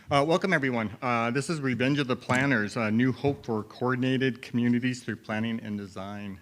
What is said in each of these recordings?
Welcome, everyone. This is Revenge of the Planners, New Hope for Coordinated Communities Through Planning and Design.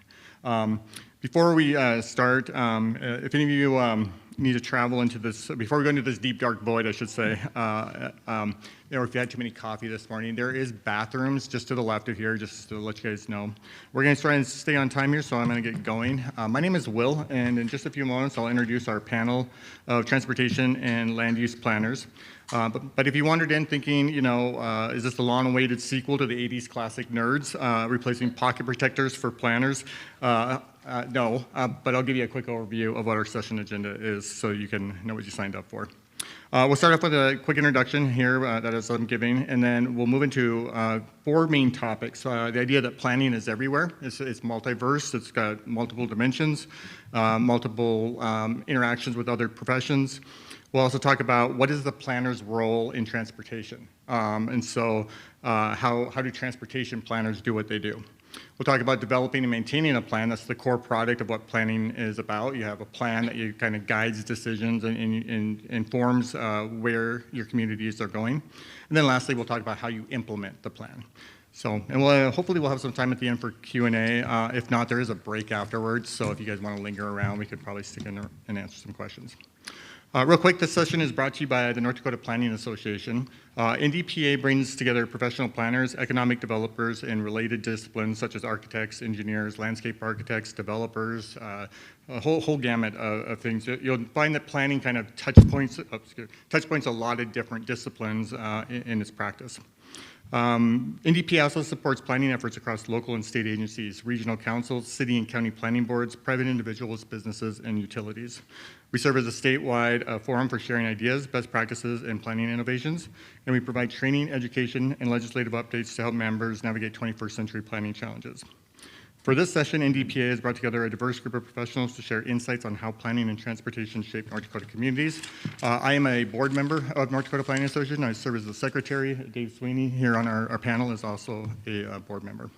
Before we start, if any of you need to travel into this, before we go into this deep, dark void, I should say, or if you had too many coffee this morning, there is bathrooms just to the left of here, just to let you guys know. We're going to try and stay on time here, so I'm going to get going. My name is Will, and in just a few moments, I'll introduce our panel of transportation and land use planners. But if you wandered in thinking, is this the long-awaited sequel to the 80s classic Nerds, replacing pocket protectors for planners? No, but I'll give you a quick overview of what our session agenda is so you can know what you signed up for. We'll start off with a quick introduction here that is I'm giving, and then we'll move into four main topics. The idea that planning is everywhere. It's multiverse. It's got multiple dimensions, multiple interactions with other professions. We'll also talk about what is the planner's role in transportation, and so how do transportation planners do what they do. We'll talk about developing and maintaining a plan. That's the core product of what planning is about. You have a plan that you kind of guides decisions and informs where your communities are going. And then lastly, we'll talk about how you implement the plan. So, and hopefully we'll have some time at the end for Q&A. If not, there is a break afterwards. So if you guys want to linger around, we could probably stick in there and answer some questions. Real quick, this session is brought to you by the North Dakota Planning Association. NDPA brings together professional planners, economic developers, and related disciplines such as architects, engineers, landscape architects, developers, a whole gamut of things. You'll find that planning kind of touch points a lot of different disciplines in its practice. NDPA also supports planning efforts across local and state agencies, regional councils, city and county planning boards, private individuals, businesses, and utilities. We serve as a statewide forum for sharing ideas, best practices, and planning innovations, and we provide training, education, and legislative updates to help members navigate 21st century planning challenges. For this session, NDPA has brought together a diverse group of professionals to share insights on how planning and transportation shape North Dakota communities. I am a board member of North Dakota Planning Association. I serve as the secretary. Dave Sweeney here on our panel is also a board member.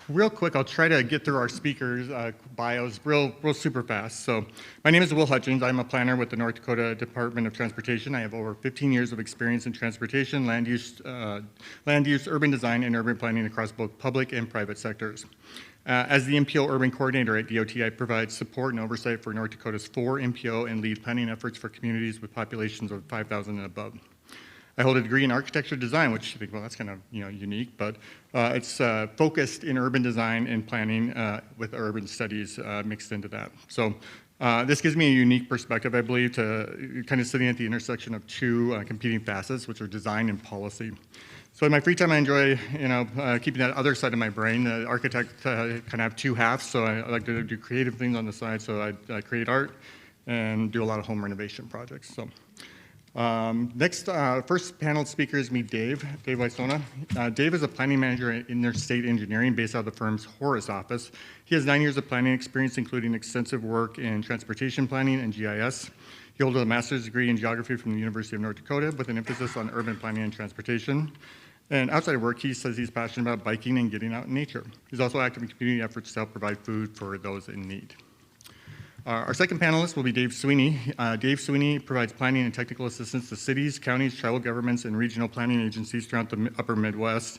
Real quick, I'll try to get through our speakers' bios real super fast. So my name is Will Hutchins. I'm a planner with the North Dakota Department of Transportation. I have over 15 years of experience in transportation, land use, urban design, and urban planning across both public and private sectors. As the MPO Urban Coordinator at DOT, I provide support and oversight for North Dakota's 4 MPO and lead planning efforts for communities with populations of 5,000 and above. I hold a degree in architecture design, which you think, well, that's kind of unique, but it's focused in urban design and planning with urban studies mixed into that. So this gives me a unique perspective, I believe, to kind of sitting at the intersection of two competing facets, which are design and policy. So in my free time, I enjoy, keeping that other side of my brain. The architect kind of have two halves, so I like to do creative things on the side. So I create art and do a lot of home renovation projects. So. First panel speaker is Dave Wysona. Dave is a planning manager in interstate engineering based out of the firm's Horace office. He has 9 years of planning experience, including extensive work in transportation planning and GIS. He holds a master's degree in geography from the University of North Dakota with an emphasis on urban planning and transportation. And outside of work, he says he's passionate about biking and getting out in nature. He's also active in community efforts to help provide food for those in need. Our second panelist will be Dave Sweeney. Dave Sweeney provides planning and technical assistance to cities, counties, tribal governments, and regional planning agencies throughout the upper Midwest.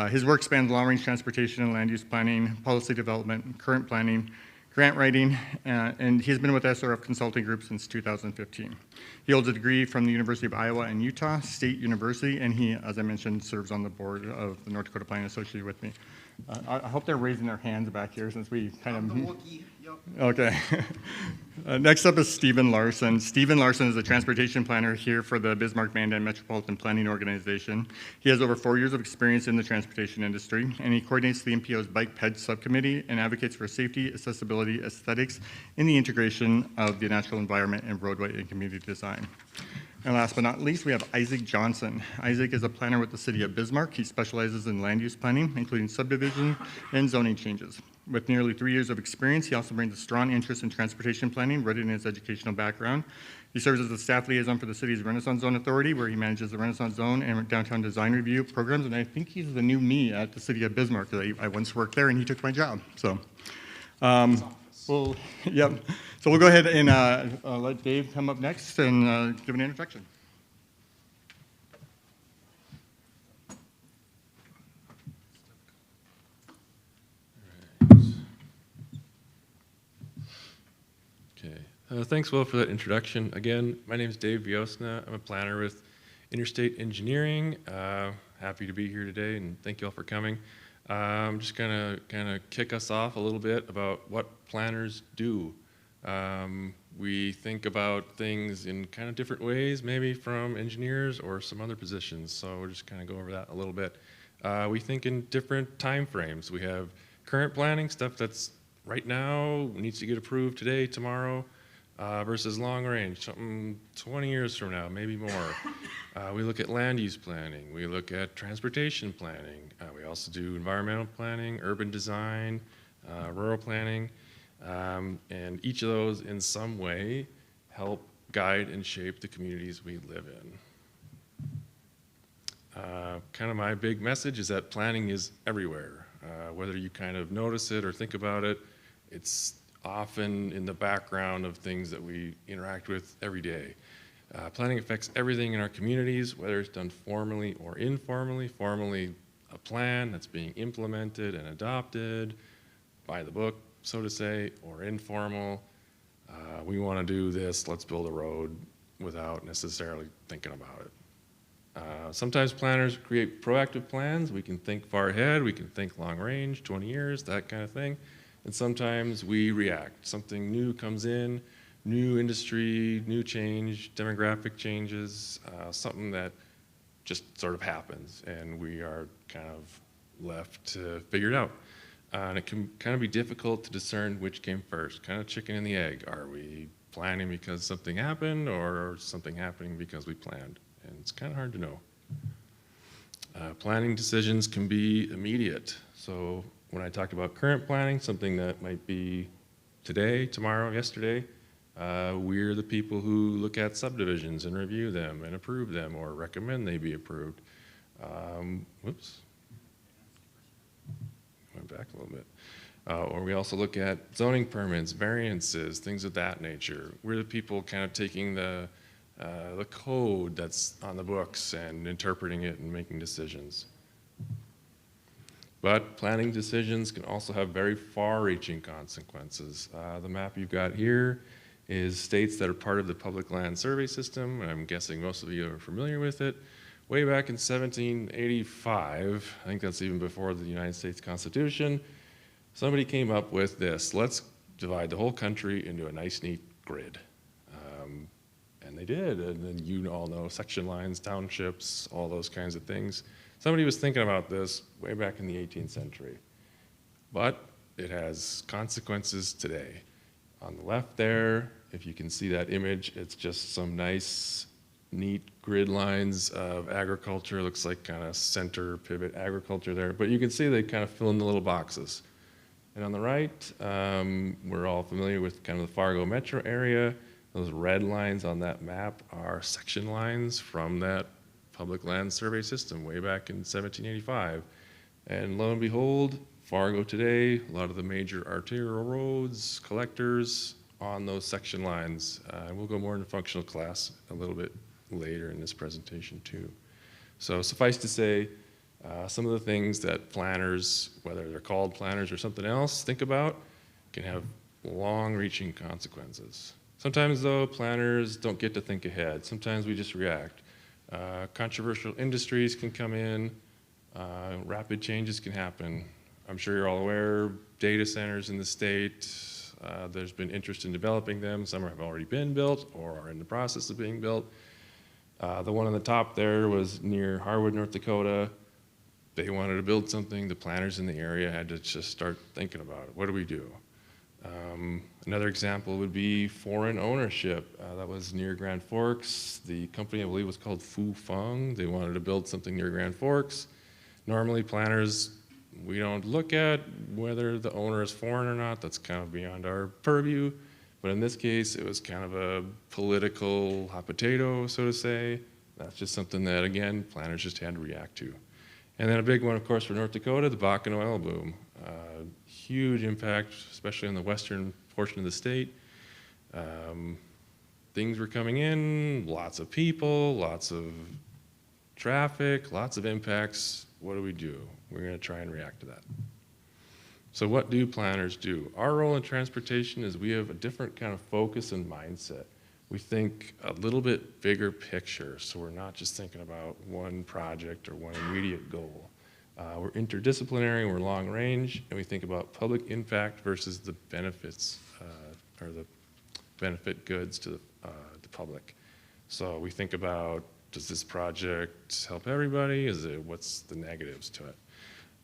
His work spans long-range transportation and land use planning, policy development, current planning, grant writing, and he's been with SRF Consulting Group since 2015. He holds a degree from the University of Iowa and Utah State University, and he, as I mentioned, serves on the board of the North Dakota Planning Association with me. I hope they're raising their hands back here since we kind of... Okay. Next up is Stephen Larson. Stephen Larson is a transportation planner here for the Bismarck-Mandan Metropolitan Planning Organization. He has over 4 years of experience in the transportation industry, and he coordinates the MPO's Bike Ped subcommittee and advocates for safety, accessibility, aesthetics, and the integration of the natural environment and roadway and community design. And last but not least, we have Isaac Johnson. Isaac is a planner with the city of Bismarck. He specializes in land use planning, including subdivision and zoning changes. With nearly 3 years of experience, he also brings a strong interest in transportation planning, rooted in his educational background. He serves as the staff liaison for the city's Renaissance Zone Authority, where he manages the Renaissance Zone and downtown design review programs. And I think he's the new me at the city of Bismarck. I once worked there, and he took my job. So, So we'll go ahead and let Dave come up next and give an introduction. Thanks, Will, for that introduction. Again, my name is Dave Biosna. I'm a planner with Interstate Engineering. Happy to be here today, and thank you all for coming. I'm just gonna kind of kick us off a little bit about what planners do. We think about things in kind of different ways, maybe from engineers or some other positions. So we'll just kind of go over that a little bit. We think in different time frames. We have current planning, stuff that's right now, needs to get approved today, tomorrow, versus long range, something 20 years from now, maybe more. We look at land use planning. We look at transportation planning. We also do environmental planning, urban design, rural planning. And each of those in some way help guide and shape the communities we live in. Kind of my big message is that planning is everywhere. Whether you kind of notice it or think about it, it's often in the background of things that we interact with every day. Planning affects everything in our communities, whether it's done formally or informally. Formally, a plan that's being implemented and adopted by the book, so to say, or informal. We want to do this, let's build a road, without necessarily thinking about it. Sometimes planners create proactive plans. We can think far ahead, we can think long range, 20 years, that kind of thing. And sometimes we react. Something new comes in, new industry, new change, demographic changes, something that just sort of happens, and we are kind of left to figure it out. And it can kind of be difficult to discern which came first, kind of chicken and the egg. Are we planning because something happened, or something happening because we planned? And it's kind of hard to know. Planning decisions can be immediate. So when I talked about current planning, something that might be today, tomorrow, yesterday, we're the people who look at subdivisions and review them and approve them or recommend they be approved. Whoops. Went back a little bit. Or we also look at zoning permits, variances, things of that nature. We're the people kind of taking the code that's on the books and interpreting it and making decisions. But planning decisions can also have very far-reaching consequences. The map you've got here is states that are part of the public land survey system, and I'm guessing most of you are familiar with it. Way back in 1785, I think that's even before the United States Constitution, somebody came up with this: let's divide the whole country into a nice, neat grid. And they did, and then you all know section lines, townships, all those kinds of things. Somebody was thinking about this way back in the 18th century, but it has consequences today. On the left there, if you can see that image, it's just some nice, neat grid lines of agriculture. Looks like kind of center pivot agriculture there, but you can see they kind of fill in the little boxes. And on the right, we're all familiar with kind of the Fargo metro area. Those red lines on that map are section lines from that public land survey system way back in 1785. And lo and behold, Fargo today, a lot of the major arterial roads, collectors on those section lines. We'll go more into functional class a little bit later in this presentation too. So suffice to say, some of the things that planners, whether they're called planners or something else, think about can have long-reaching consequences. Sometimes, though, planners don't get to think ahead. Sometimes we just react. Controversial industries can come in. Rapid changes can happen. I'm sure you're all aware, data centers in the state, there's been interest in developing them. Some have already been built or are in the process of being built. The one on the top there was near Harwood, North Dakota. They wanted to build something. The planners in the area had to just start thinking about it. What do we do? Another example would be foreign ownership. That was near Grand Forks. The company, I believe, was called Fu Feng. They wanted to build something near Grand Forks. Normally, planners, we don't look at whether the owner is foreign or not. That's kind of beyond our purview. But in this case, it was kind of a political hot potato, so to say. That's just something that, again, planners just had to react to. And then a big one, of course, for North Dakota, the Bakken oil boom. Huge impact, especially on the western portion of the state. Things were coming in, lots of people, lots of traffic, lots of impacts. What do? We're going to try and react to that. So what do planners do? Our role in transportation is we have a different kind of focus and mindset. We think a little bit bigger picture, so we're not just thinking about one project or one immediate goal. We're interdisciplinary, we're long range, and we think about public impact versus the benefits or the benefit goods to the public. So we think about, does this project help everybody? What's the negatives to it?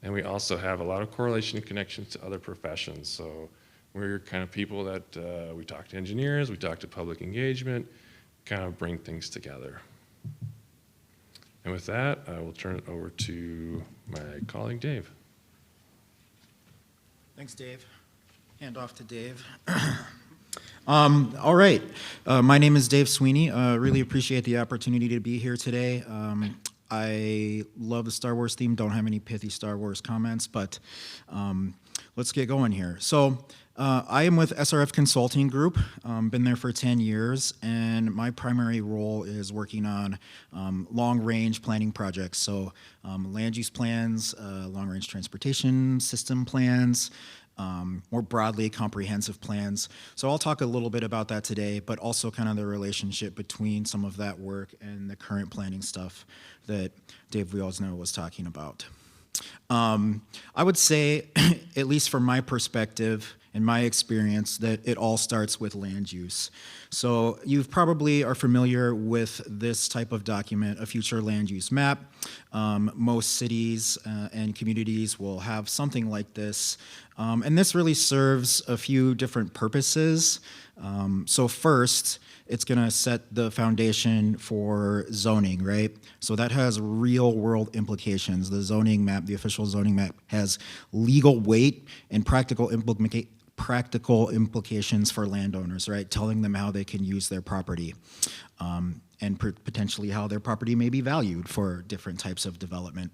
And we also have a lot of correlation and connections to other professions. So we're kind of people that we talk to engineers, we talk to public engagement, kind of bring things together. And with that, I will turn it over to my colleague, Dave. Thanks, Dave. Hand off to Dave. All right. My name is Dave Sweeney. Really appreciate the opportunity to be here today. I love the Star Wars theme. Don't have any pithy Star Wars comments, but let's get going here. So I am with SRF Consulting Group. Been there for 10 years, and my primary role is working on long-range planning projects. So land use plans, long-range transportation system plans, more broadly, comprehensive plans. So I'll talk a little bit about that today, but also kind of the relationship between some of that work and the current planning stuff that Dave Wielsner was talking about. I would say, at least from my perspective and my experience, that it all starts with land use. So you probably are familiar with this type of document, a future land use map. Most cities and communities will have something like this. And this really serves a few different purposes. So first, it's going to set the foundation for zoning, right? So that has real world implications. The zoning map, the official zoning map, has legal weight and practical implications for landowners, right? Telling them how they can use their property and potentially how their property may be valued for different types of development.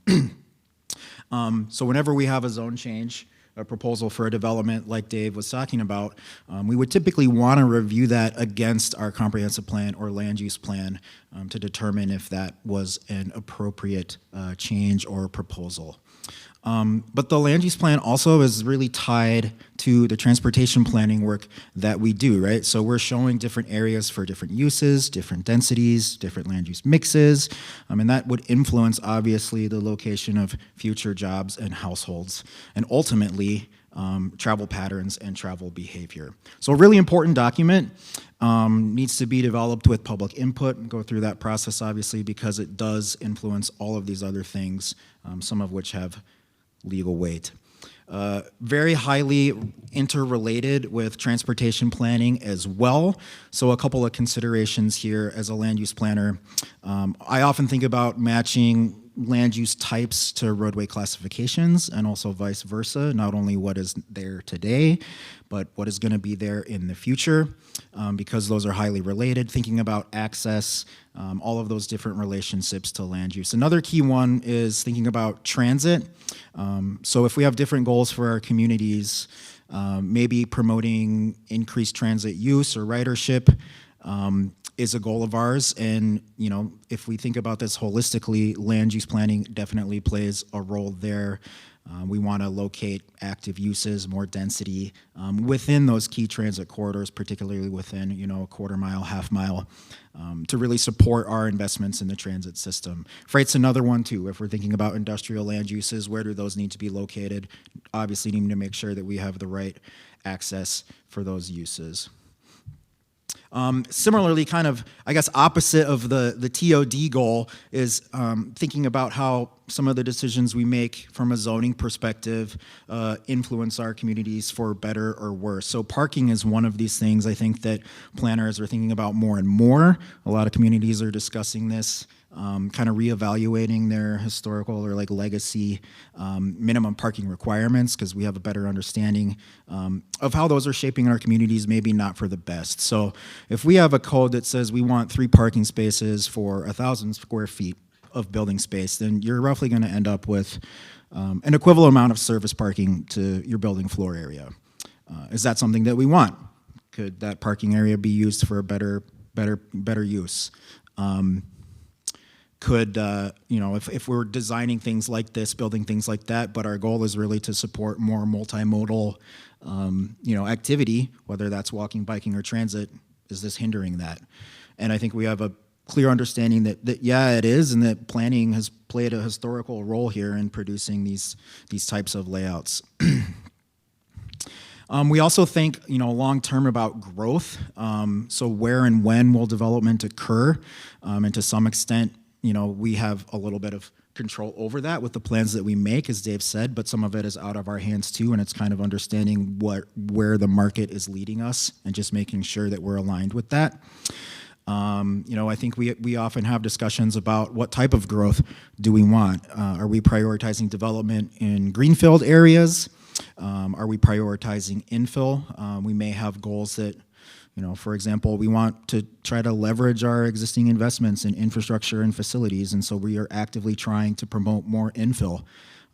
So whenever we have a zone change, a proposal for a development like Dave was talking about, we would typically want to review that against our comprehensive plan or land use plan to determine if that was an appropriate change or proposal. But the land use plan also is really tied to the transportation planning work that we do, right? So we're showing different areas for different uses, different densities, different land use mixes, and that would influence, obviously, the location of future jobs and households, and ultimately, travel patterns and travel behavior. So a really important document needs to be developed with public input and go through that process, obviously, because it does influence all of these other things, some of which have legal weight. Very highly interrelated with transportation planning as well. So a couple of considerations here as a land use planner. I often think about matching land use types to roadway classifications and also vice versa, not only what is there today, but what is going to be there in the future, because those are highly related, thinking about access, all of those different relationships to land use. Another key one is thinking about transit. So if we have different goals for our communities, maybe promoting increased transit use or ridership is a goal of ours. And, you know, if we think about this holistically, land use planning definitely plays a role there. We want to locate active uses, more density within those key transit corridors, particularly within, you know, a quarter mile, half mile, to really support our investments in the transit system. Freight's another one too. If we're thinking about industrial land uses, where do those need to be located? Obviously, needing to make sure that we have the right access for those uses. Similarly, kind of, I guess, opposite of the TOD goal is thinking about how some of the decisions we make from a zoning perspective influence our communities for better or worse. So parking is one of these things I think that planners are thinking about more and more. A lot of communities are discussing this, kind of reevaluating their historical or like legacy minimum parking requirements, because we have a better understanding of how those are shaping our communities, maybe not for the best. So if we have a code that says we want 3 parking spaces for 1,000 square feet of building space, then you're roughly going to end up with an equivalent amount of service parking to your building floor area. Is that something that we want? Could that parking area be used for a better use? could, if we're designing things like this, building things like that, but our goal is really to support more multimodal, activity, whether that's walking, biking, or transit, is this hindering that? And I think we have a clear understanding that yeah, it is, and that planning has played a historical role here in producing these types of layouts. We also think, long term about growth. So where and when will development occur? And to some extent, we have a little bit of control over that with the plans that we make, as Dave said, but some of it is out of our hands too, and it's kind of understanding where the market is leading us and just making sure that we're aligned with that. I think we often have discussions about what type of growth do we want. Are we prioritizing development in greenfield areas? Are we prioritizing infill? We may have goals that, for example, we want to try to leverage our existing investments in infrastructure and facilities, and so we are actively trying to promote more infill.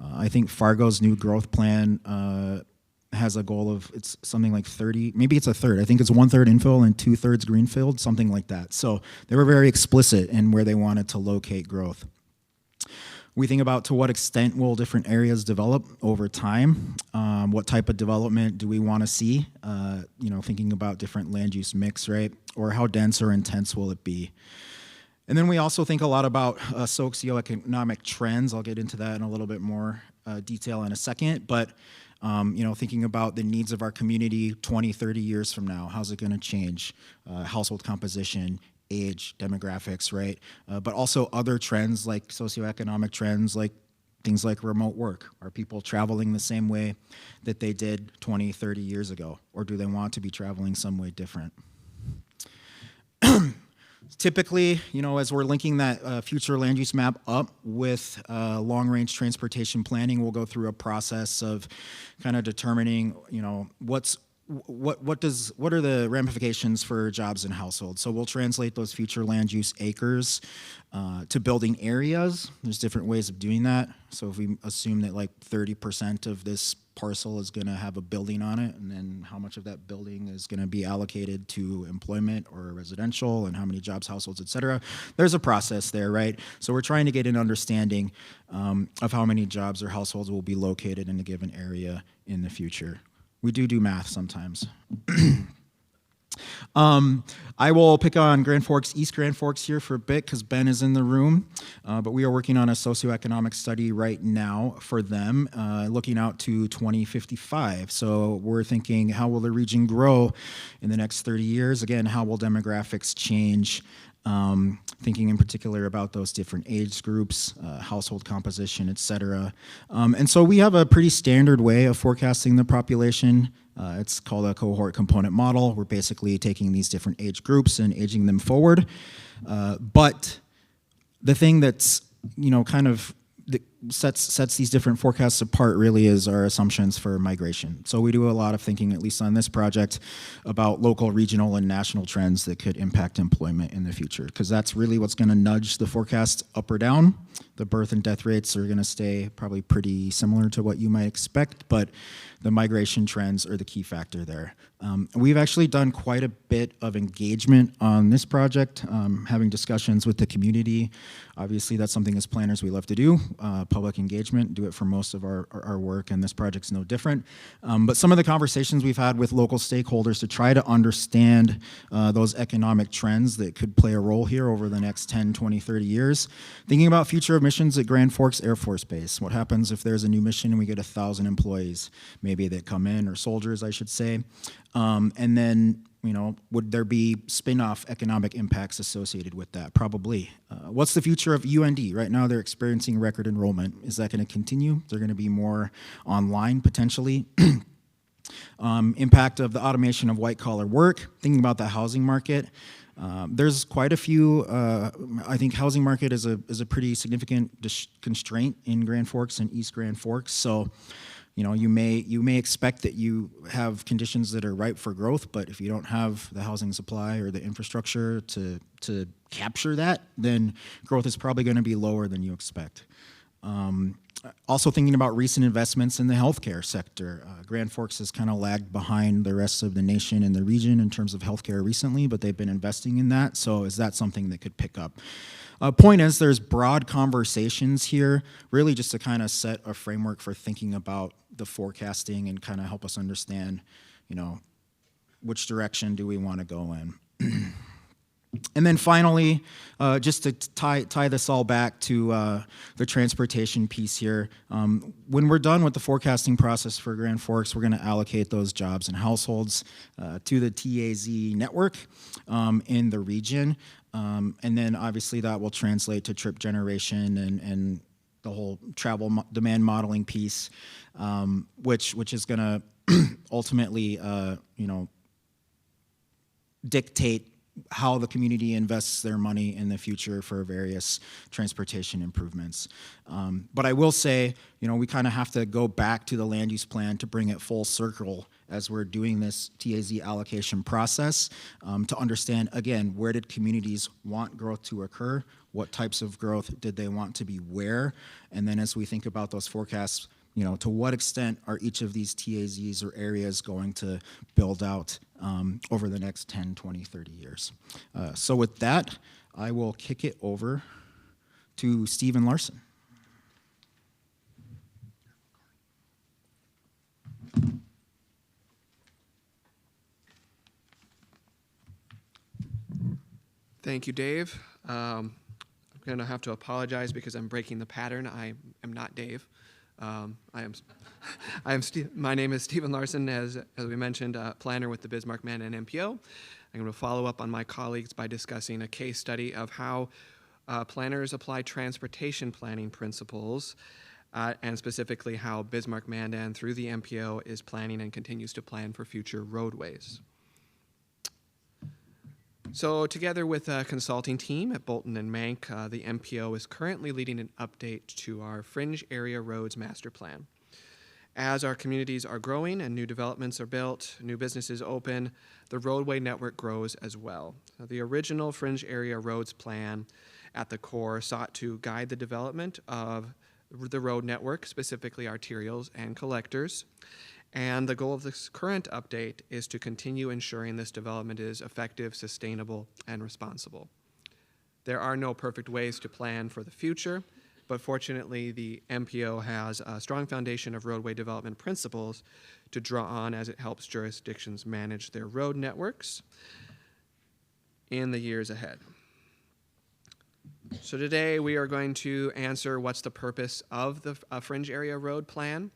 I think Fargo's new growth plan has a goal of, it's something like 30, maybe it's a third. I think it's 1/3 infill and 2/3 greenfield, something like that. So they were very explicit in where they wanted to locate growth. We think about to what extent will different areas develop over time. What type of development do we want to see? Thinking about different land use mix, right? Or how dense or intense will it be? And then we also think a lot about socio-economic trends. I'll get into that in a little bit more detail in a second. But thinking about the needs of our community 20, 30 years from now, how's it going to change? Household composition, age, demographics, right? But also other trends like socioeconomic trends, like things like remote work. Are people traveling the same way that they did 20, 30 years ago? Or do they want to be traveling some way different? Typically, as we're linking that future land use map up with long-range transportation planning, we'll go through a process of kind of determining, what are the ramifications for jobs and households. So we'll translate those future land use acres to building areas. There's different ways of doing that. So if we assume that like 30% of this parcel is going to have a building on it, and then how much of that building is going to be allocated to employment or residential, and how many jobs, households, et cetera. There's a process there, right? So we're trying to get an understanding of how many jobs or households will be located in a given area in the future. We do math sometimes. I will pick on Grand Forks, East Grand Forks here for a bit because Ben is in the room, but we are working on a socioeconomic study right now for them, looking out to 2055. So we're thinking, how will the region grow in the next 30 years? Again, how will demographics change? Thinking in particular about those different age groups, household composition, et cetera. And so we have a pretty standard way of forecasting the population. It's called a cohort component model. We're basically taking these different age groups and aging them forward. But the thing that's, kind of sets these different forecasts apart really is our assumptions for migration. So we do a lot of thinking, at least on this project, about local, regional, and national trends that could impact employment in the future, because that's really what's going to nudge the forecast up or down. The birth and death rates are going to stay probably pretty similar to what you might expect, but the migration trends are the key factor there. We've actually done quite a bit of engagement on this project, having discussions with the community. Obviously, that's something as planners we love to do, public engagement, do it for most of our work, and this project's no different. But some of the conversations we've had with local stakeholders to try to understand those economic trends that could play a role here over the next 10, 20, 30 years. Thinking about future missions at Grand Forks Air Force Base. What happens if there's a new mission and we get 1,000 employees, maybe that come in, or soldiers, I should say. And then, would there be spin-off economic impacts associated with that? Probably. What's the future of UND? Right now, they're experiencing record enrollment. Is that going to continue? Is there going to be more online, potentially? Impact of the automation of white-collar work. Thinking about the housing market. There's quite a few. I think housing market is a pretty significant constraint in Grand Forks and East Grand Forks. So, you may expect that you have conditions that are ripe for growth, but if you don't have the housing supply or the infrastructure to capture that, then growth is probably going to be lower than you expect. Also thinking about recent investments in the healthcare sector. Grand Forks has kind of lagged behind the rest of the nation and the region in terms of healthcare recently, but they've been investing in that. So is that something that could pick up? Point is, there's broad conversations here, really just to kind of set a framework for thinking about the forecasting and kind of help us understand, which direction do we want to go in. And then finally, just to tie this all back to the transportation piece here, when we're done with the forecasting process for Grand Forks, we're going to allocate those jobs and households to the TAZ network in the region. And then obviously that will translate to trip generation and the whole travel demand modeling piece, which is going to ultimately, dictate how the community invests their money in the future for various transportation improvements. But I will say, we kind of have to go back to the land use plan to bring it full circle as we're doing this TAZ allocation process to understand, again, where did communities want growth to occur? What types of growth did they want to be where? And then as we think about those forecasts, to what extent are each of these TAZs or areas going to build out over the next 10, 20, 30 years? So with that, I will kick it over to Stephen Larson. Thank you, Dave. I'm going to have to apologize because I'm breaking the pattern. I am not Dave. My name is Stephen Larson, as we mentioned, planner with the Bismarck Mandan MPO. I'm going to follow up on my colleagues by discussing a case study of how planners apply transportation planning principles, and specifically how Bismarck Mandan, through the MPO, is planning and continues to plan for future roadways. So together with a consulting team at Bolton and Mank, the MPO is currently leading an update to our Fringe Area Roads Master Plan. As our communities are growing and new developments are built, new businesses open, the roadway network grows as well. The original Fringe Area Roads Plan at the core sought to guide the development of the road network, specifically arterials and collectors. And the goal of this current update is to continue ensuring this development is effective, sustainable, and responsible. There are no perfect ways to plan for the future, but fortunately the MPO has a strong foundation of roadway development principles to draw on as it helps jurisdictions manage their road networks in the years ahead. So today we are going to answer what's the purpose of the Fringe Area Road Plan,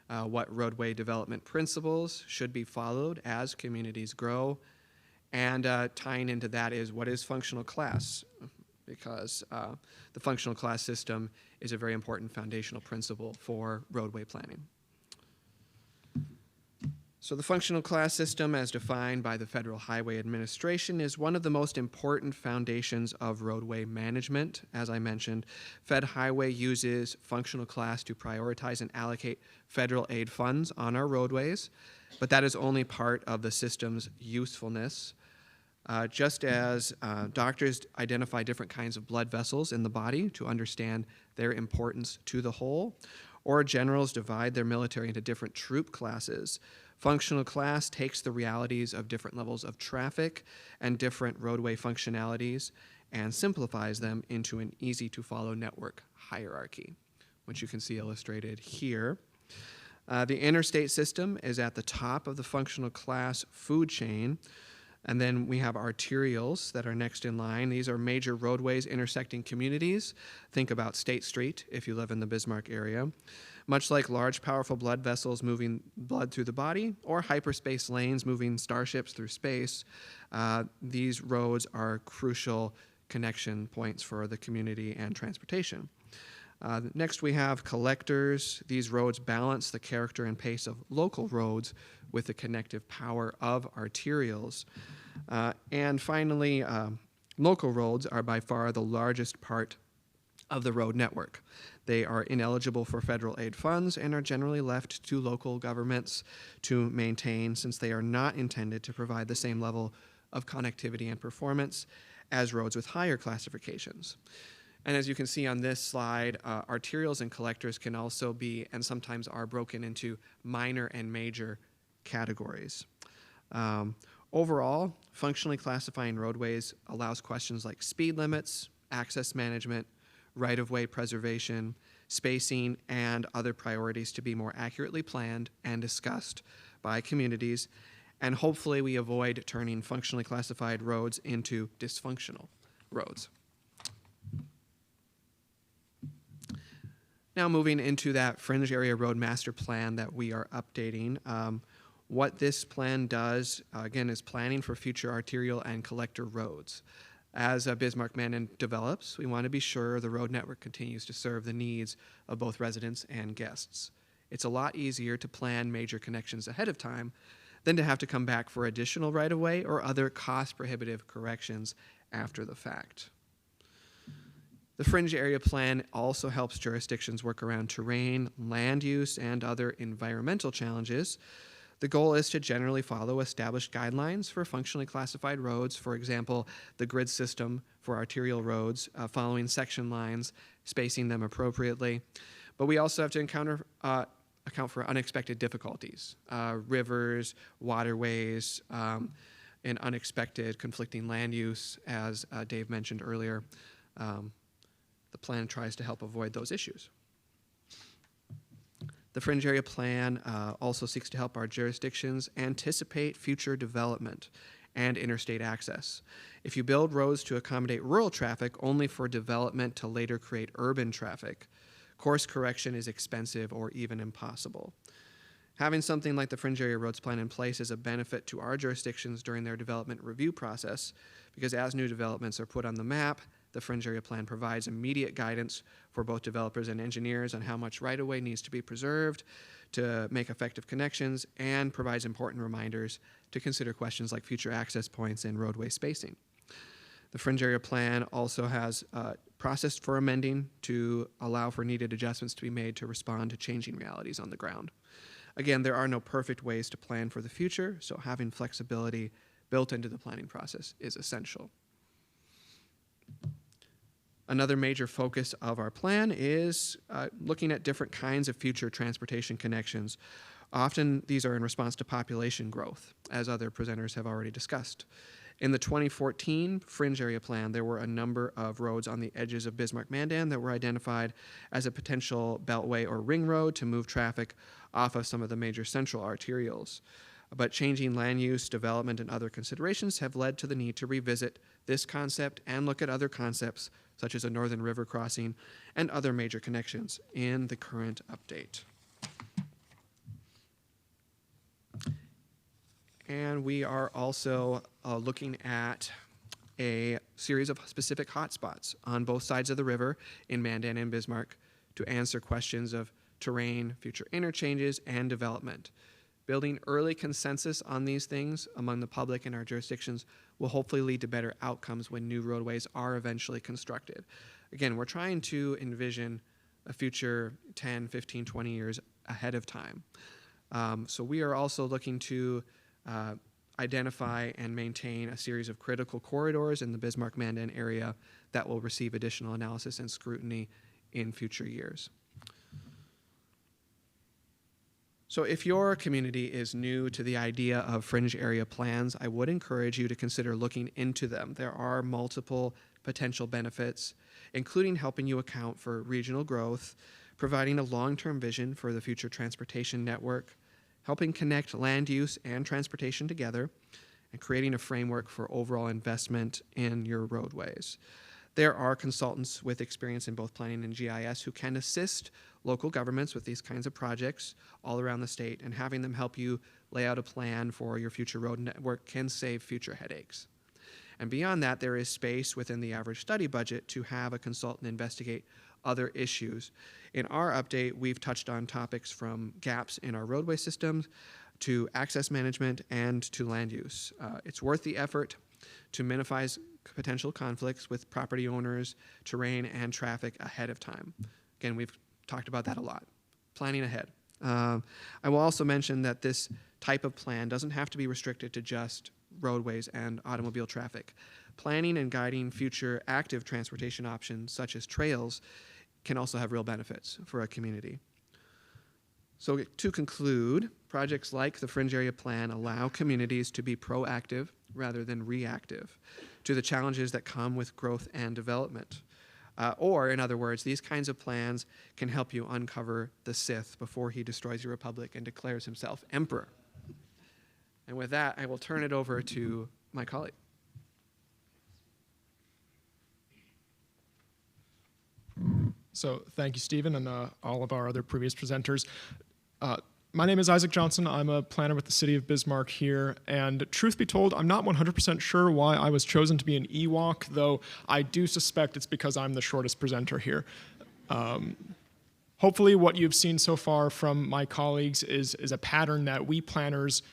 what roadway development principles should be followed as communities grow, and tying into that is what is functional class, because the functional class system is a very important foundational principle for roadway planning. So the functional class system, as defined by the Federal Highway Administration, is one of the most important foundations of roadway management. As I mentioned, Fed Highway uses functional class to prioritize and allocate federal aid funds on our roadways, but that is only part of the system's usefulness. Just as doctors identify different kinds of blood vessels in the body to understand their importance to the whole, or generals divide their military into different troop classes, functional class takes the realities of different levels of traffic and different roadway functionalities and simplifies them into an easy-to-follow network hierarchy, which you can see illustrated here. The interstate system is at the top of the functional class food chain, and then we have arterials that are next in line. These are major roadways intersecting communities. Think about State Street if you live in the Bismarck area. Much like large, powerful blood vessels moving blood through the body, or hyperspace lanes moving starships through space, these roads are crucial connection points for the community and transportation. Next, we have collectors. These roads balance the character and pace of local roads with the connective power of arterials. And finally, local roads are by far the largest part of the road network. They are ineligible for federal aid funds and are generally left to local governments to maintain, since they are not intended to provide the same level of connectivity and performance as roads with higher classifications. And as you can see on this slide, arterials and collectors can also be, and sometimes are, broken into minor and major categories. Overall, functionally classifying roadways allows questions like speed limits, access management, right-of-way preservation, spacing, and other priorities to be more accurately planned and discussed by communities, and hopefully we avoid turning functionally classified roads into dysfunctional roads. Now moving into that fringe area road master plan that we are updating. What this plan does, again, is planning for future arterial and collector roads. As Bismarck-Mandan develops, we want to be sure the road network continues to serve the needs of both residents and guests. It's a lot easier to plan major connections ahead of time than to have to come back for additional right-of-way or other cost-prohibitive corrections after the fact. The fringe area plan also helps jurisdictions work around terrain, land use, and other environmental challenges. The goal is to generally follow established guidelines for functionally classified roads, for example, the grid system for arterial roads, following section lines, spacing them appropriately. But we also have to account for unexpected difficulties, rivers, waterways, and unexpected conflicting land use, as Dave mentioned earlier. The plan tries to help avoid those issues. The fringe area plan also seeks to help our jurisdictions anticipate future development and interstate access. If you build roads to accommodate rural traffic only for development to later create urban traffic, course correction is expensive or even impossible. Having something like the fringe area roads plan in place is a benefit to our jurisdictions during their development review process, because as new developments are put on the map, the fringe area plan provides immediate guidance for both developers and engineers on how much right-of-way needs to be preserved to make effective connections, and provides important reminders to consider questions like future access points and roadway spacing. The fringe area plan also has a process for amending to allow for needed adjustments to be made to respond to changing realities on the ground. Again, there are no perfect ways to plan for the future, so having flexibility built into the planning process is essential. Another major focus of our plan is looking at different kinds of future transportation connections. Often these are in response to population growth, as other presenters have already discussed. In the 2014 fringe area plan, there were a number of roads on the edges of Bismarck-Mandan that were identified as a potential beltway or ring road to move traffic off of some of the major central arterials. But changing land use, development, and other considerations have led to the need to revisit this concept and look at other concepts, such as a northern river crossing and other major connections in the current update. And we are also looking at a series of specific hotspots on both sides of the river in Mandan and Bismarck to answer questions of terrain, future interchanges, and development. Building early consensus on these things among the public in our jurisdictions will hopefully lead to better outcomes when new roadways are eventually constructed. Again, we're trying to envision a future 10, 15, 20 years ahead of time. So we are also looking to identify and maintain a series of critical corridors in the Bismarck-Mandan area that will receive additional analysis and scrutiny in future years. So if your community is new to the idea of fringe area plans, I would encourage you to consider looking into them. There are multiple potential benefits, including helping you account for regional growth, providing a long-term vision for the future transportation network, helping connect land use and transportation together, and creating a framework for overall investment in your roadways. There are consultants with experience in both planning and GIS who can assist local governments with these kinds of projects all around the state, and having them help you lay out a plan for your future road network can save future headaches. And beyond that, there is space within the average study budget to have a consultant investigate other issues. In our update, we've touched on topics from gaps in our roadway systems to access management and to land use. It's worth the effort to minimize potential conflicts with property owners, terrain, and traffic ahead of time. Again, we've talked about that a lot. Planning ahead. I will also mention that this type of plan doesn't have to be restricted to just roadways and automobile traffic. Planning and guiding future active transportation options, such as trails, can also have real benefits for a community. So to conclude, projects like the Fringe Area Plan allow communities to be proactive rather than reactive, to the challenges that come with growth and development. Or, in other words, these kinds of plans can help you uncover the Sith before he destroys your republic and declares himself emperor. And with that, I will turn it over to my colleague. So thank you, Stephen, and all of our other previous presenters. My name is Isaac Johnson. I'm a planner with the city of Bismarck here, and truth be told, I'm not 100% sure why I was chosen to be an Ewok, though I do suspect it's because I'm the shortest presenter here. Hopefully what you've seen so far from my colleagues is a pattern that we planners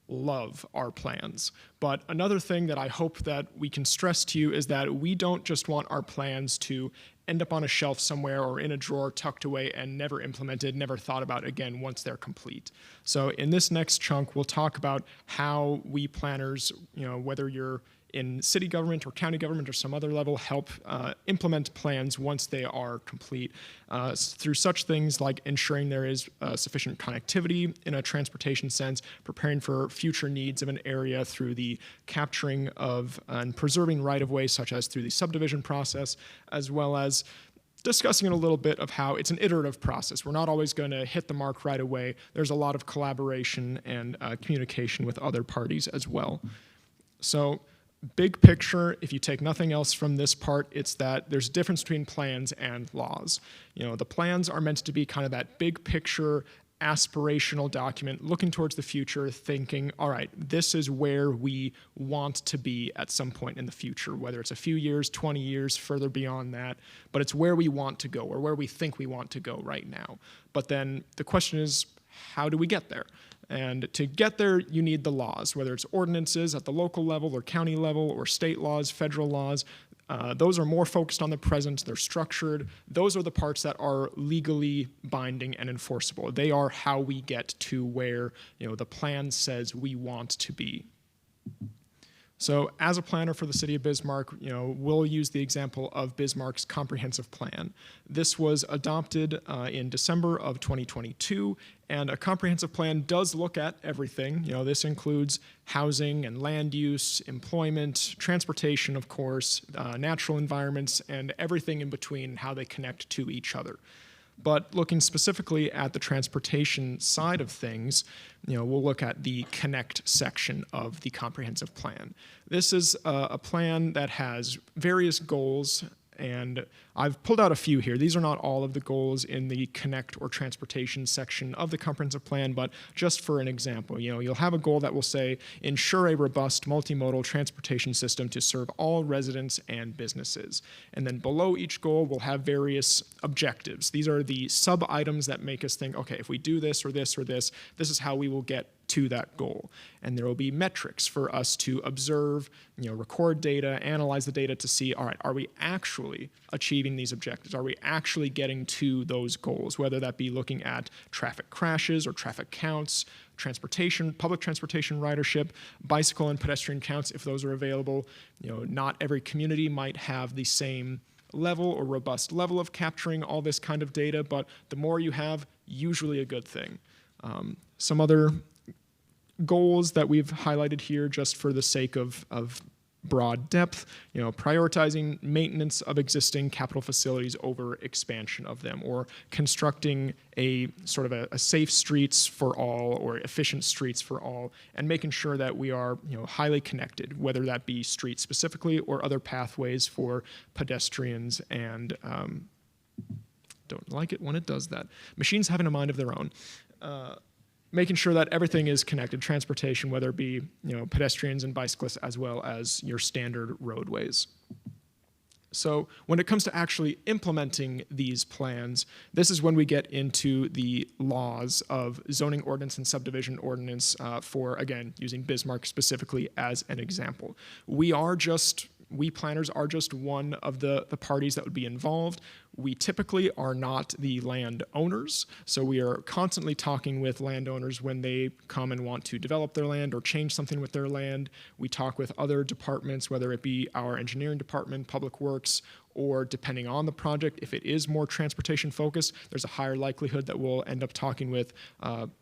love our plans. But another thing that I hope that we can stress to you is that we don't just want our plans to end up on a shelf somewhere or in a drawer tucked away and never implemented, never thought about again once they're complete. So in this next chunk, we'll talk about how we planners, whether you're in city government or county government or some other level, help implement plans once they are complete through such things like ensuring there is sufficient connectivity in a transportation sense, preparing for future needs of an area through the capturing of and preserving right-of-way, such as through the subdivision process, as well as discussing a little bit of how it's an iterative process. We're not always going to hit the mark right away. There's a lot of collaboration and communication with other parties as well. So, big picture, if you take nothing else from this part, it's that there's a difference between plans and laws. The plans are meant to be kind of that big picture, aspirational document, looking towards the future, thinking, all right, this is where we want to be at some point in the future, whether it's a few years, 20 years, further beyond that, but it's where we want to go or where we think we want to go right now. But then the question is, how do we get there? And to get there, you need the laws, whether it's ordinances at the local level or county level or state laws, federal laws. Those are more focused on the present. They're structured. Those are the parts that are legally binding and enforceable. They are how we get to where the plan says we want to be. So as a planner for the city of Bismarck, we'll use the example of Bismarck's comprehensive plan. This was adopted in December of 2022, and a comprehensive plan does look at everything. This includes housing and land use, employment, transportation, of course, natural environments, and everything in between, how they connect to each other. But looking specifically at the transportation side of things, we'll look at the connect section of the comprehensive plan. This is a plan that has various goals, and I've pulled out a few here. These are not all of the goals in the connect or transportation section of the comprehensive plan, but just for an example, you'll have a goal that will say, ensure a robust multimodal transportation system to serve all residents and businesses. And then below each goal, we'll have various objectives. These are the sub-items that make us think, okay, if we do this or this or this, this is how we will get to that goal. And there will be metrics for us to observe, record data, analyze the data to see, all right, are we actually achieving these objectives? Are we actually getting to those goals? Whether that be looking at traffic crashes or traffic counts, transportation, public transportation ridership, bicycle and pedestrian counts if those are available. Not every community might have the same level or robust level of capturing all this kind of data, but the more you have, usually a good thing. Some other goals that we've highlighted here just for the sake of broad depth, prioritizing maintenance of existing capital facilities over expansion of them, or constructing a sort of a safe streets for all or efficient streets for all, and making sure that we are highly connected, whether that be streets specifically or other pathways for pedestrians and don't like it when it does that. Machines having a mind of their own. Making sure that everything is connected, transportation, whether it be pedestrians and bicyclists as well as your standard roadways. So when it comes to actually implementing these plans, this is when we get into the laws of zoning ordinance and subdivision ordinance for, again, using Bismarck specifically as an example. We planners are just one of the parties that would be involved. We typically are not the landowners, so we are constantly talking with landowners when they come and want to develop their land or change something with their land. We talk with other departments, whether it be our engineering department, public works, or depending on the project, if it is more transportation focused, there's a higher likelihood that we'll end up talking with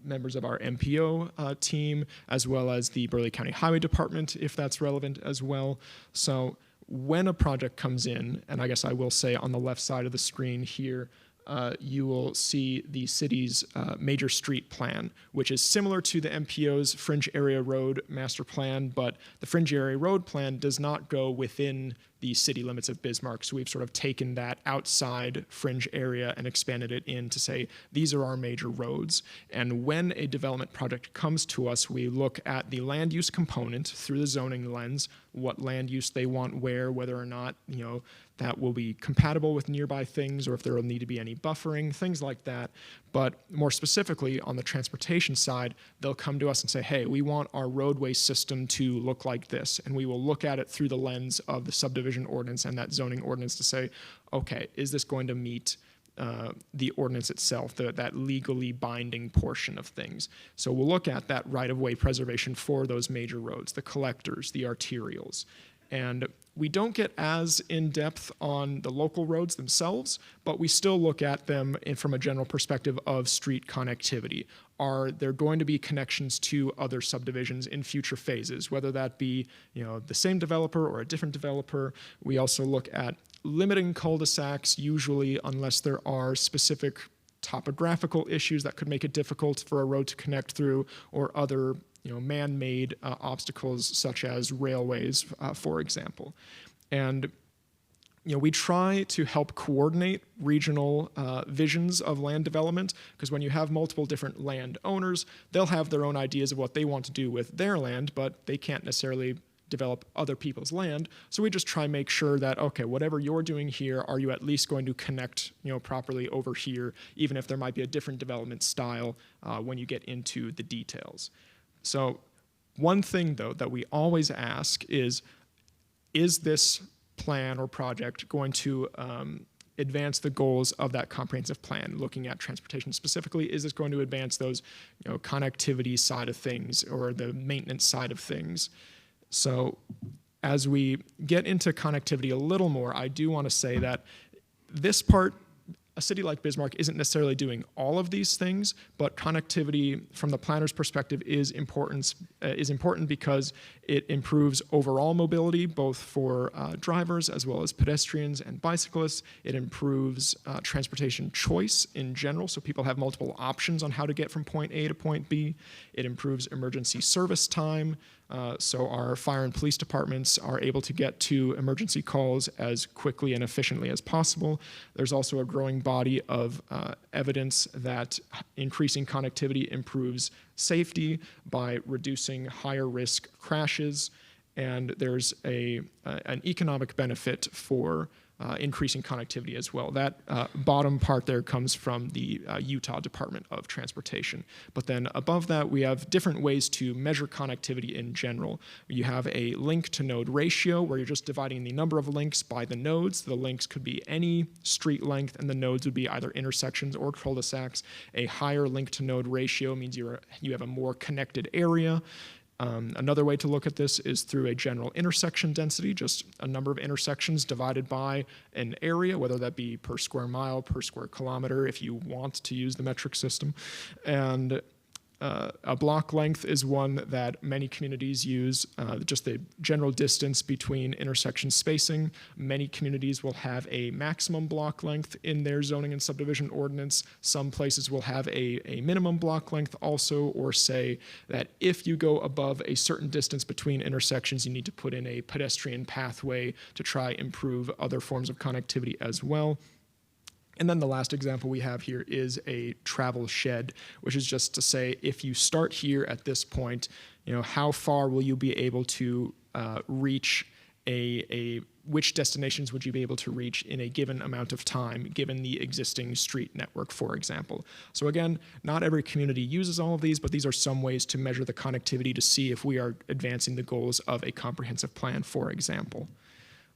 members of our MPO team, as well as the Burleigh County Highway Department, if that's relevant as well. So when a project comes in, and I guess I will say on the left side of the screen here, you will see the city's major street plan, which is similar to the MPO's Fringe Area Road Master Plan, but the Fringe Area Road Plan does not go within the city limits of Bismarck. So we've sort of taken that outside fringe area and expanded it in to say, these are our major roads. And when a development project comes to us, we look at the land use component through the zoning lens, what land use they want where, whether or not, that will be compatible with nearby things, or if there will need to be any buffering, things like that. But more specifically, on the transportation side, they'll come to us and say, hey, we want our roadway system to look like this. And we will look at it through the lens of the subdivision ordinance and that zoning ordinance to say, okay, is this going to meet the ordinance itself, that legally binding portion of things? So we'll look at that right-of-way preservation for those major roads, the collectors, the arterials. And we don't get as in-depth on the local roads themselves, but we still look at them from a general perspective of street connectivity. Are there going to be connections to other subdivisions in future phases, whether that be the same developer or a different developer? We also look at limiting cul-de-sacs, usually unless there are specific topographical issues that could make it difficult for a road to connect through, or other man-made obstacles such as railways, for example. And we try to help coordinate regional visions of land development, because when you have multiple different land owners, they'll have their own ideas of what they want to do with their land, but they can't necessarily develop other people's land. So we just try and make sure that, okay, whatever you're doing here, are you at least going to connect properly over here, even if there might be a different development style when you get into the details. So one thing, though, that we always ask is this plan or project going to advance the goals of that comprehensive plan? Looking at transportation specifically, is this going to advance those connectivity side of things or the maintenance side of things? So as we get into connectivity a little more, I do want to say that this part, a city like Bismarck isn't necessarily doing all of these things, but connectivity from the planner's perspective is important because it improves overall mobility, both for drivers as well as pedestrians and bicyclists. It improves transportation choice in general, so people have multiple options on how to get from point A to point B. It improves emergency service time, so our fire and police departments are able to get to emergency calls as quickly and efficiently as possible. There's also a growing body of evidence that increasing connectivity improves safety by reducing higher risk crashes, and there's an economic benefit for increasing connectivity as well. That bottom part there comes from the Utah Department of Transportation. But then above that, we have different ways to measure connectivity in general. You have a link to node ratio, where you're just dividing the number of links by the nodes. The links could be any street length, and the nodes would be either intersections or cul-de-sacs. A higher link to node ratio means you have a more connected area. Another way to look at this is through a general intersection density, just a number of intersections divided by an area, whether that be per square mile, per square kilometer, if you want to use the metric system. And a block length is one that many communities use, just the general distance between intersection spacing. Many communities will have a maximum block length in their zoning and subdivision ordinance. Some places will have a minimum block length also, or say that if you go above a certain distance between intersections, you need to put in a pedestrian pathway to try improve other forms of connectivity as well. And then the last example we have here is a travel shed, which is just to say, if you start here at this point, how far will you be able to reach which destinations would you be able to reach in a given amount of time, given the existing street network, for example. So again, not every community uses all of these, but these are some ways to measure the connectivity to see if we are advancing the goals of a comprehensive plan, for example.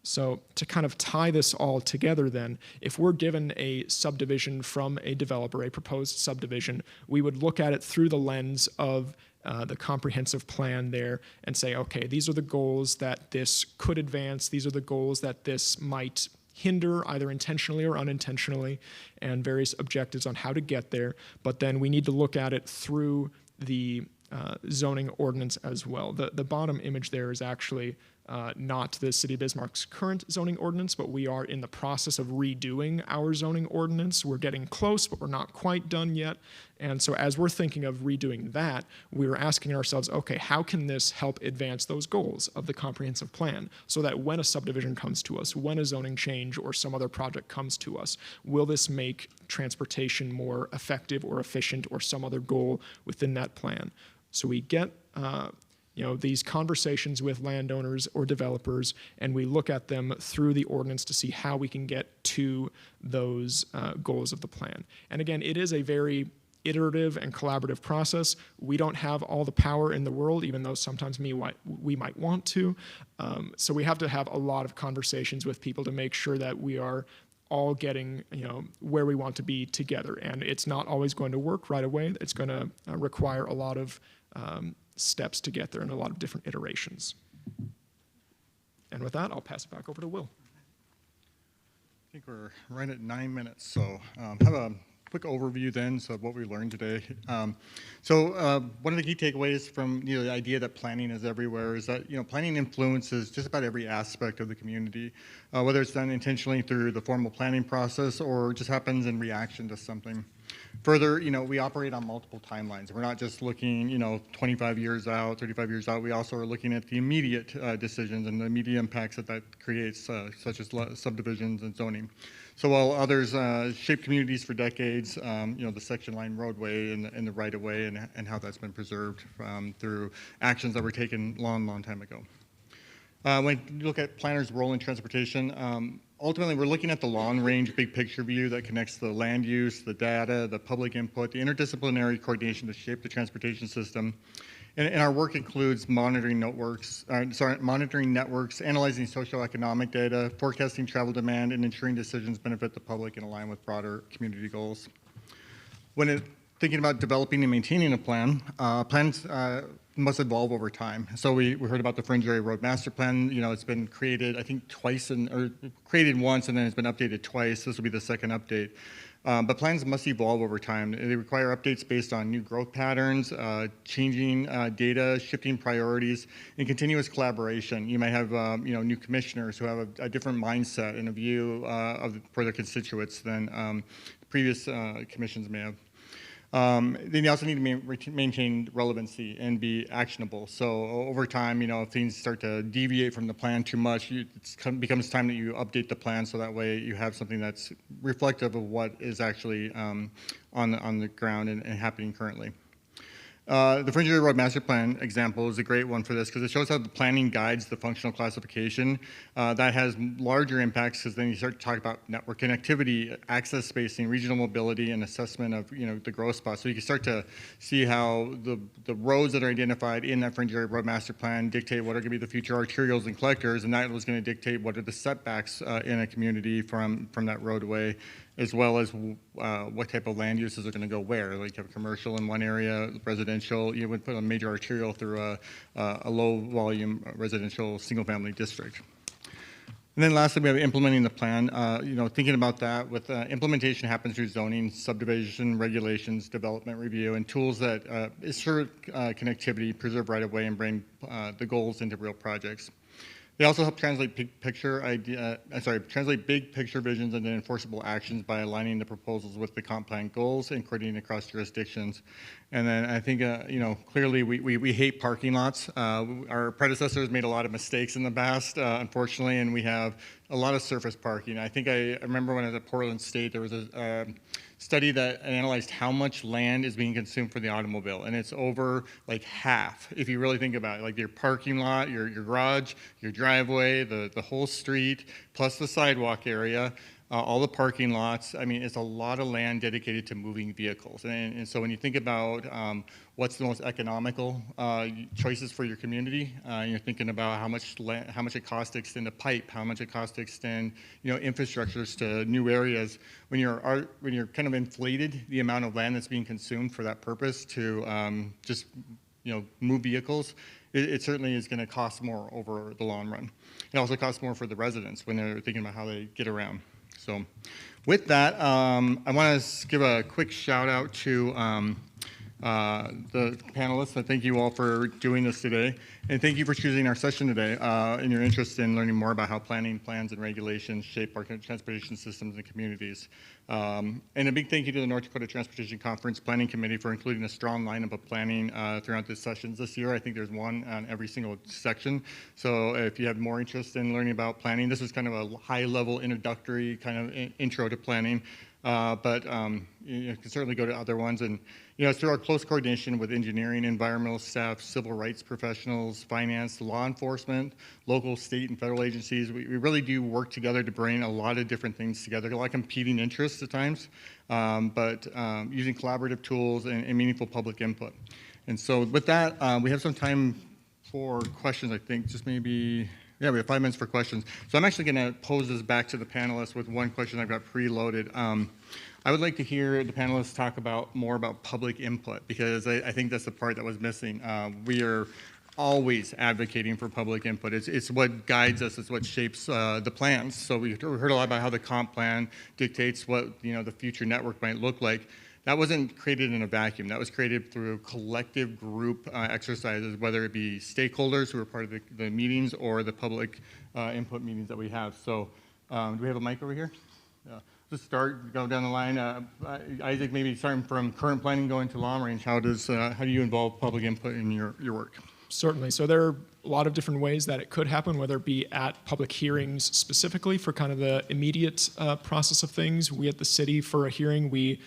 So to kind of tie this all together then, if we're given a subdivision from a developer, a proposed subdivision, we would look at it through the lens of the comprehensive plan there and say, okay, these are the goals that this could advance, these are the goals that this might hinder, either intentionally or unintentionally, and various objectives on how to get there. But then we need to look at it through the zoning ordinance as well. The bottom image there is actually not the City of Bismarck's current zoning ordinance, but we are in the process of redoing our zoning ordinance. We're getting close, but we're not quite done yet. And so as we're thinking of redoing that, we're asking ourselves, okay, how can this help advance those goals of the comprehensive plan so that when a subdivision comes to us, when a zoning change or some other project comes to us, will this make transportation more effective or efficient or some other goal within that plan? So we get these conversations with landowners or developers, and we look at them through the ordinance to see how we can get to those goals of the plan. And again, it is a very iterative and collaborative process. We don't have all the power in the world, even though sometimes we might want to. So we have to have a lot of conversations with people to make sure that we are all getting where we want to be together. And it's not always going to work right away. It's going to require a lot of steps to get there and a lot of different iterations. And with that, I'll pass it back over to Will. I think we're right at 9 minutes, so have a quick overview then of what we learned today. One of the key takeaways from the idea that planning is everywhere is that planning influences just about every aspect of the community, whether it's done intentionally through the formal planning process or just happens in reaction to something. Further, we operate on multiple timelines. We're not just looking, 25 years out, 35 years out. We also are looking at the immediate decisions and the immediate impacts that creates, such as subdivisions and zoning. So while others shape communities for decades, the section line roadway and the right-of-way and how that's been preserved through actions that were taken long time ago. When you look at planners' role in transportation, ultimately we're looking at the long-range big picture view that connects the land use, the data, the public input, the interdisciplinary coordination to shape the transportation system. And our work includes monitoring networks, analyzing socio-economic data, forecasting travel demand, and ensuring decisions benefit the public and align with broader community goals. When thinking about developing and maintaining a plan, plans must evolve over time. So we heard about the Fringe Area Road Master Plan. It's been created, I think, created once, and then it's been updated twice. This will be the second update. But plans must evolve over time. They require updates based on new growth patterns, changing data, shifting priorities, and continuous collaboration. You might have new commissioners who have a different mindset and a view for their constituents than previous commissions may have. Then you also need to maintain relevancy and be actionable. So over time, if things start to deviate from the plan too much, it becomes time that you update the plan so that way you have something that's reflective of what is actually on the ground and happening currently. The Fringe Area Road Master Plan example is a great one for this because it shows how the planning guides the functional classification. That has larger impacts because then you start to talk about network connectivity, access spacing, regional mobility, and assessment of the growth spots. So you can start to see how the roads that are identified in that Fringe Area Road Master Plan dictate what are going to be the future arterials and collectors, and that was going to dictate what are the setbacks in a community from that roadway, as well as what type of land uses are going to go where. Like you have commercial in one area, residential, you would put a major arterial through a low volume residential single family district. And then lastly, we have implementing the plan. Thinking about that with implementation happens through zoning, subdivision, regulations, development review, and tools that assure connectivity, preserve right-of-way, and bring the goals into real projects. They also help translate big picture visions into enforceable actions by aligning the proposals with the comp plan goals and coordinating across jurisdictions. And then I think, clearly we hate parking lots. Our predecessors made a lot of mistakes in the past, unfortunately, and we have a lot of surface parking. I think I remember when I was at Portland State, there was a study that analyzed how much land is being consumed for the automobile, and it's over like half if you really think about it. Like your parking lot, your garage, your driveway, the whole street, plus the sidewalk area, all the parking lots. I mean, it's a lot of land dedicated to moving vehicles. And so when you think about what's the most economical choices for your community, you're thinking about how much it costs to extend a pipe, how much it costs to extend infrastructures to new areas. When you're kind of inflated the amount of land that's being consumed for that purpose to just move vehicles, it certainly is going to cost more over the long run. It also costs more for the residents when they're thinking about how they get around. So with that, I want to give a quick shout out to the panelists. I thank you all for doing this today. And thank you for choosing our session today and your interest in learning more about how planning, plans, and regulations shape our transportation systems and communities. And a big thank you to the North Dakota Transportation Conference Planning Committee for including a strong lineup of planning throughout the sessions this year. I think there's one on every single section. So if you have more interest in learning about planning, this is kind of a high-level introductory kind of intro to planning. But you can certainly go to other ones. And through our close coordination with engineering, environmental staff, civil rights professionals, finance, law enforcement, local, state, and federal agencies, we really do work together to bring a lot of different things together, a lot of competing interests at times, but using collaborative tools and meaningful public input. And so with that, we have some time for questions, I think, just maybe. Yeah, we have 5 minutes for questions. So I'm actually going to pose this back to the panelists with one question I've got preloaded. I would like to hear the panelists talk more about public input, because I think that's the part that was missing. We are always advocating for public input. It's what guides us. It's what shapes the plans. So we heard a lot about how the comp plan dictates what the future network might look like. That wasn't created in a vacuum. That was created through collective group exercises, whether it be stakeholders who are part of the meetings or the public input meetings that we have. So do we have a mic over here? Yeah. Just go down the line. Isaac, maybe starting from current planning going to long range, how do you involve public input in your work? Certainly. So there are a lot of different ways that it could happen, whether it be at public hearings specifically for kind of the immediate process of things. We at the city, for a hearing, we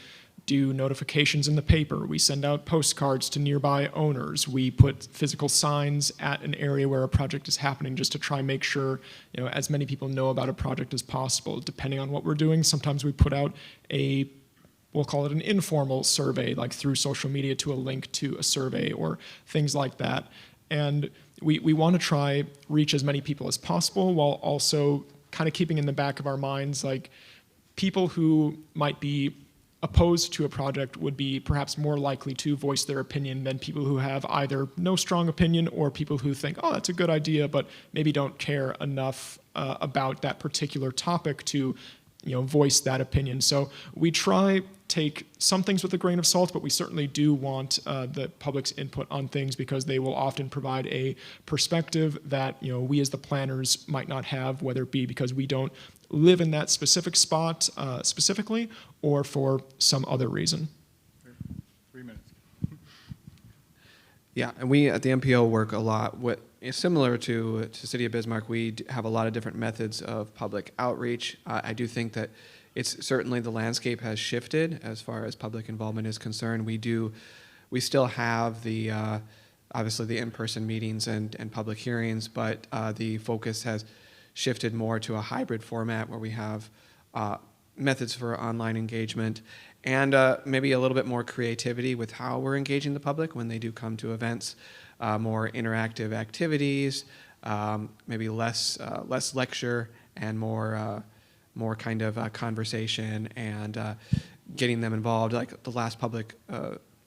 do notifications in the paper. We send out postcards to nearby owners. We put physical signs at an area where a project is happening just to try and make sure as many people know about a project as possible. Depending on what we're doing, sometimes we put out we'll call it an informal survey, like through social media to a link to a survey or things like that. And we want to try reach as many people as possible while also kind of keeping in the back of our minds, like, people who might be opposed to a project would be perhaps more likely to voice their opinion than people who have either no strong opinion or people who think, oh, that's a good idea, but maybe don't care enough about that particular topic to voice that opinion. So we try take some things with a grain of salt, but we certainly do want the public's input on things, because they will often provide a perspective that we as the planners might not have, whether it be because we don't live in that specific spot specifically or for some other reason. 3 minutes. Yeah, and we at the MPO work a lot with, similar to City of Bismarck, we have a lot of different methods of public outreach. I do think that it's certainly the landscape has shifted as far as public involvement is concerned. We still have the obviously the in-person meetings and public hearings, but the focus has shifted more to a hybrid format where we have methods for online engagement and maybe a little bit more creativity with how we're engaging the public when they do come to events, more interactive activities, maybe less lecture and more kind of conversation and getting them involved. Like the last public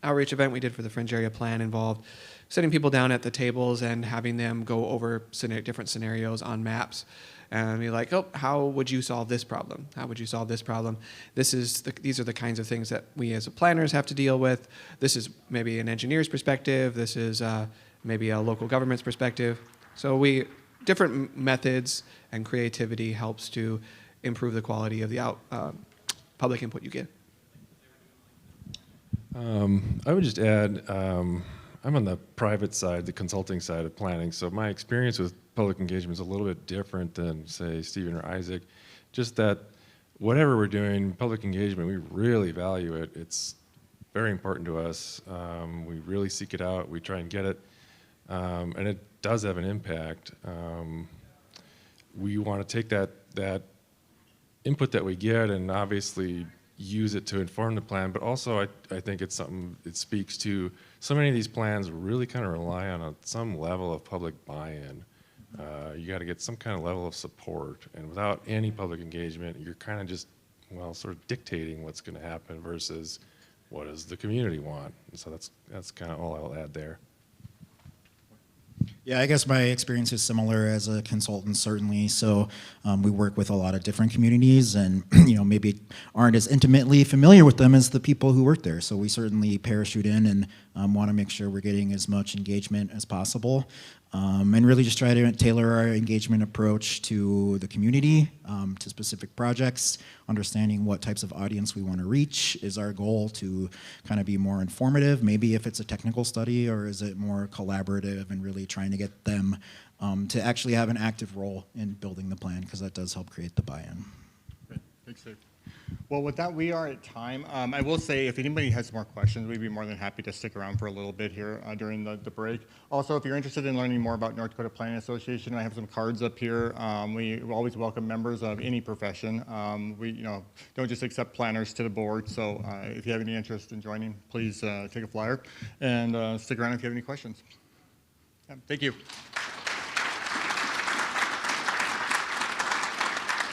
outreach event we did for the Fringe Area Plan involved sitting people down at the tables and having them go over different scenarios on maps and be like, oh, how would you solve this problem? How would you solve this problem? These are the kinds of things that we as planners have to deal with. This is maybe an engineer's perspective. This is maybe a local government's perspective. So different methods and creativity helps to improve the quality of the public input you get. I would just add, I'm on the private side, the consulting side of planning, so my experience with public engagement is a little bit different than, say, Stephen or Isaac. Just that whatever we're doing, public engagement, we really value it. It's very important to us. We really seek it out. We try and get it, and it does have an impact. We want to take that input that we get and obviously use it to inform the plan, but also I think it's something, it speaks to so many of these plans really kind of rely on some level of public buy-in. You got to get some kind of level of support, and without any public engagement, you're kind of just, sort of dictating what's going to happen versus what does the community want. And so that's kind of all I'll add there. Yeah, I guess my experience is similar as a consultant, certainly. So we work with a lot of different communities, and maybe aren't as intimately familiar with them as the people who work there. So we certainly parachute in and want to make sure we're getting as much engagement as possible, and really just try to tailor our engagement approach to the community, to specific projects. Understanding what types of audience we want to reach is our goal, to kind of be more informative. Maybe if it's a technical study, or is it more collaborative and really trying to get them to actually have an active role in building the plan, because that does help create the buy-in. Great. Thanks, Dave. Well, with that, we are at time. I will say, if anybody has more questions, we'd be more than happy to stick around for a little bit here during the break. Also, if you're interested in learning more about North Dakota Planning Association, I have some cards up here. We always welcome members of any profession. We don't just accept planners to the board. So if you have any interest in joining, please take a flyer and stick around if you have any questions. Yeah, thank you.